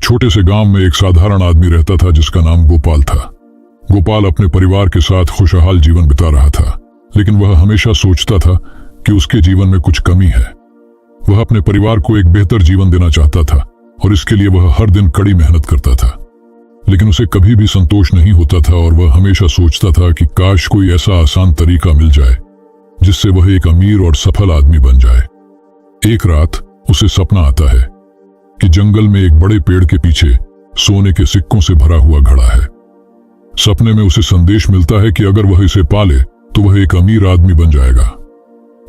छोटे से गांव में एक साधारण आदमी रहता था जिसका नाम गोपाल था। गोपाल अपने परिवार के साथ खुशहाल जीवन बिता रहा था, लेकिन वह हमेशा सोचता था कि उसके जीवन में कुछ कमी है। वह अपने परिवार को एक बेहतर जीवन देना चाहता था और इसके लिए वह हर दिन कड़ी मेहनत करता था, लेकिन उसे कभी भी संतोष नहीं होता था और वह हमेशा सोचता था कि काश कोई ऐसा आसान तरीका मिल जाए जिससे वह एक अमीर और सफल आदमी बन जाए। एक रात उसे सपना आता है कि जंगल में एक बड़े पेड़ के पीछे सोने के सिक्कों से भरा हुआ घड़ा है। सपने में उसे संदेश मिलता है कि अगर वह इसे पाले तो वह एक अमीर आदमी बन जाएगा।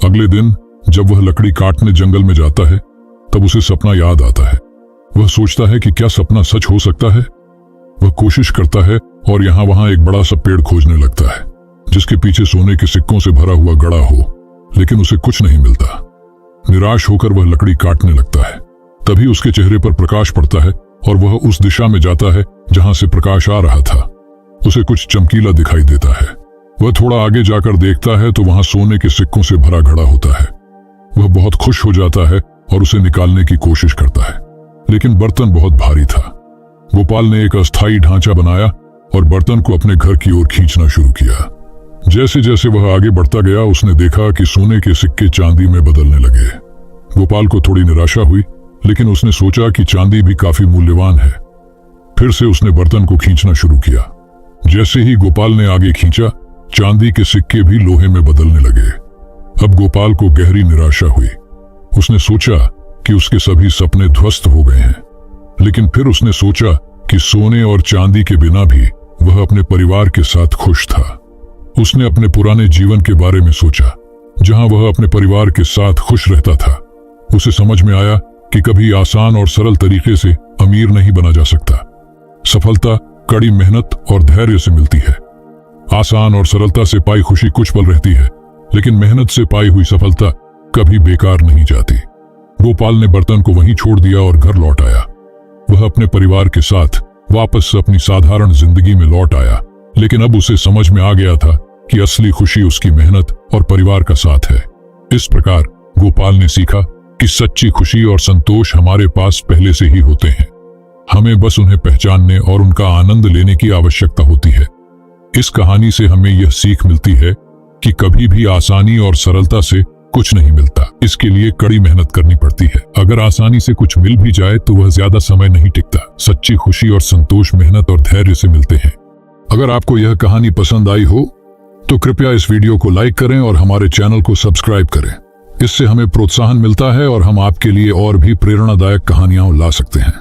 अगले दिन जब वह लकड़ी काटने जंगल में जाता है तब उसे सपना याद आता है। वह सोचता है कि क्या सपना सच हो सकता है। वह कोशिश करता है और यहाँ वहां एक बड़ा सा पेड़ खोजने लगता है जिसके पीछे सोने के सिक्कों से भरा हुआ घड़ा हो, लेकिन उसे कुछ नहीं मिलता। निराश होकर वह लकड़ी काटने लगता है। तभी उसके चेहरे पर प्रकाश पड़ता है और वह उस दिशा में जाता है जहां से प्रकाश आ रहा था। उसे कुछ चमकीला दिखाई देता है। वह थोड़ा आगे जाकर देखता है तो वहां सोने के सिक्कों से भरा घड़ा होता है। वह बहुत खुश हो जाता है और उसे निकालने की कोशिश करता है, लेकिन बर्तन बहुत भारी था। गोपाल ने एक अस्थायी ढांचा बनाया और बर्तन को अपने घर की ओर खींचना शुरू किया। जैसे जैसे वह आगे बढ़ता गया उसने देखा कि सोने के सिक्के चांदी में बदलने लगे। गोपाल को थोड़ी निराशा हुई, लेकिन उसने सोचा कि चांदी भी काफी मूल्यवान है। फिर से उसने बर्तन को खींचना शुरू किया। जैसे ही गोपाल ने आगे खींचा, चांदी के सिक्के भी लोहे में बदलने लगे। अब गोपाल को गहरी निराशा हुई। उसने सोचा कि उसके सभी सपने ध्वस्त हो गए हैं, लेकिन फिर उसने सोचा कि सोने और चांदी के बिना भी वह अपने परिवार के साथ खुश था। उसने अपने पुराने जीवन के बारे में सोचा, जहां वह अपने परिवार के साथ खुश रहता था। उसे समझ में आया कि कभी आसान और सरल तरीके से अमीर नहीं बना जा सकता। सफलता कड़ी मेहनत और धैर्य से मिलती है। आसान और सरलता से पाई खुशी कुछ पल रहती है, लेकिन मेहनत से पाई हुई सफलता कभी बेकार नहीं जाती। गोपाल ने बर्तन को वहीं छोड़ दिया और घर लौट आया। वह अपने परिवार के साथ वापस अपनी साधारण जिंदगी में लौट आया, लेकिन अब उसे समझ में आ गया था कि असली खुशी उसकी मेहनत और परिवार का साथ है। इस प्रकार गोपाल ने सीखा कि सच्ची खुशी और संतोष हमारे पास पहले से ही होते हैं। हमें बस उन्हें पहचानने और उनका आनंद लेने की आवश्यकता होती है। इस कहानी से हमें यह सीख मिलती है कि कभी भी आसानी और सरलता से कुछ नहीं मिलता। इसके लिए कड़ी मेहनत करनी पड़ती है। अगर आसानी से कुछ मिल भी जाए तो वह ज्यादा समय नहीं टिकता। सच्ची खुशी और संतोष मेहनत और धैर्य से मिलते हैं। अगर आपको यह कहानी पसंद आई हो तो कृपया इस वीडियो को लाइक करें और हमारे चैनल को सब्सक्राइब करें। इससे हमें प्रोत्साहन मिलता है और हम आपके लिए और भी प्रेरणादायक कहानियां ला सकते हैं।